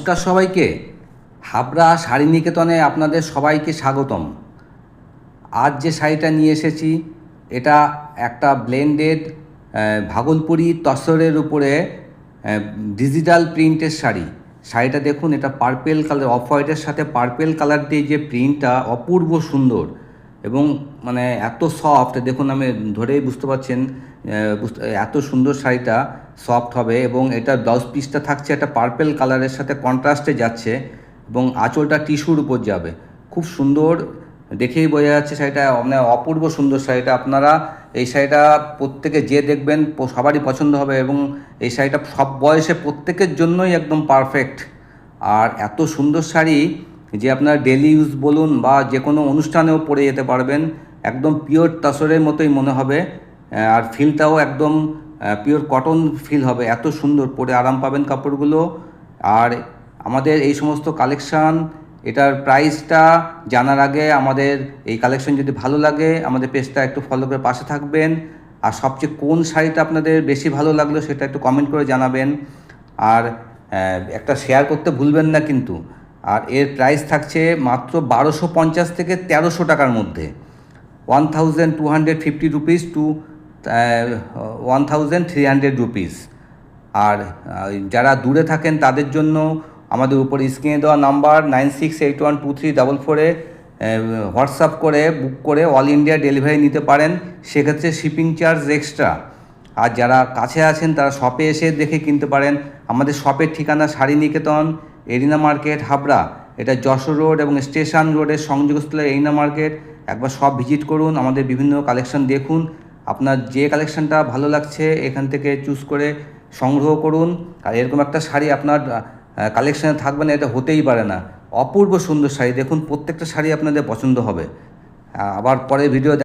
নমস্কার সবাইকে। হাবড়া শাড়ি নিকেতনে আপনাদের সবাইকে স্বাগতম। আজ যে শাড়িটা নিয়ে এসেছি এটা একটা ব্লেন্ডেড ভাগলপুরি তসরের উপরে ডিজিটাল প্রিন্টের শাড়ি। শাড়িটা দেখুন, এটা পার্পেল কালার, অফ হোয়াইটের সাথে পার্পেল কালার দিয়ে যে প্রিন্টটা অপূর্ব সুন্দর এবং মানে এত সফট, দেখুন আমি ধরেই বুঝতে পারছেন এত সুন্দর শাড়িটা সফট হবে। এবং এটা ব্লাউজ পিসটা থাকছে একটা পার্পেল কালারের সাথে কন্ট্রাস্টে যাচ্ছে এবং আঁচলটা টিস্যুর উপর যাবে। খুব সুন্দর, দেখেই বোঝা যাচ্ছে শাড়িটা মানে অপূর্ব সুন্দর শাড়িটা। আপনারা এই শাড়িটা প্রত্যেকে যে দেখবেন সবারই পছন্দ হবে এবং এই শাড়িটা সব বয়সে প্রত্যেকের জন্যই একদম পারফেক্ট। আর এত সুন্দর শাড়ি যে আপনার ডেলি ইউজ বলুন বা যে কোনো অনুষ্ঠানেও পরে যেতে পারবেন, একদম পিওর তসরের মতোই মনে হবে। আর ফিলটাও একদম পিওর কটন ফিল হবে, এত সুন্দর পরে আরাম পাবেন কাপড়গুলো। আর আমাদের এই সমস্ত কালেকশান, এটার প্রাইসটা জানার আগে আমাদের এই কালেকশন যদি ভালো লাগে আমাদের পেজটা একটু ফলো করে পাশে থাকবেন। আর সবচেয়ে কোন শাড়িটা আপনাদের বেশি ভালো লাগলো সেটা একটু কমেন্ট করে জানাবেন। আর একটা শেয়ার করতে ভুলবেন না কিন্তু। আর এর প্রাইস থাকছে মাত্র 1250 থেকে 1300 টাকার মধ্যে, 1250 রুপিস টু 1300 রুপিস। আর যারা দূরে থাকেন তাদের জন্য আমাদের উপরে স্ক্রিনে দেওয়া নাম্বার 96812344-এ হোয়াটসঅ্যাপ করে বুক করে অল ইন্ডিয়া ডেলিভারি নিতে পারেন, সেক্ষেত্রে শিপিং চার্জ এক্সট্রা। আর যারা কাছে আছেন তারা শপে এসে দেখে কিনতে পারেন। আমাদের শপের ঠিকানা শাড়ি নিকেতন, এরিনা মার্কেট, হাবড়া। এটা যশোর রোড এবং স্টেশন রোডের সংযোগস্থলে এরিনা মার্কেট। একবার শপ ভিজিট করুন, আমাদের বিভিন্ন কালেকশন দেখুন। আপনার যে কালেকশনটা ভালো লাগছে এখান থেকে চুজ করে সংগ্রহ করুন। আর এরকম একটা শাড়ি আপনার কালেকশানে থাকবে না, এটা হতেই পারে না। অপূর্ব সুন্দর শাড়ি, দেখুন প্রত্যেকটা শাড়ি আপনাদের পছন্দ হবে। আবার পরে ভিডিও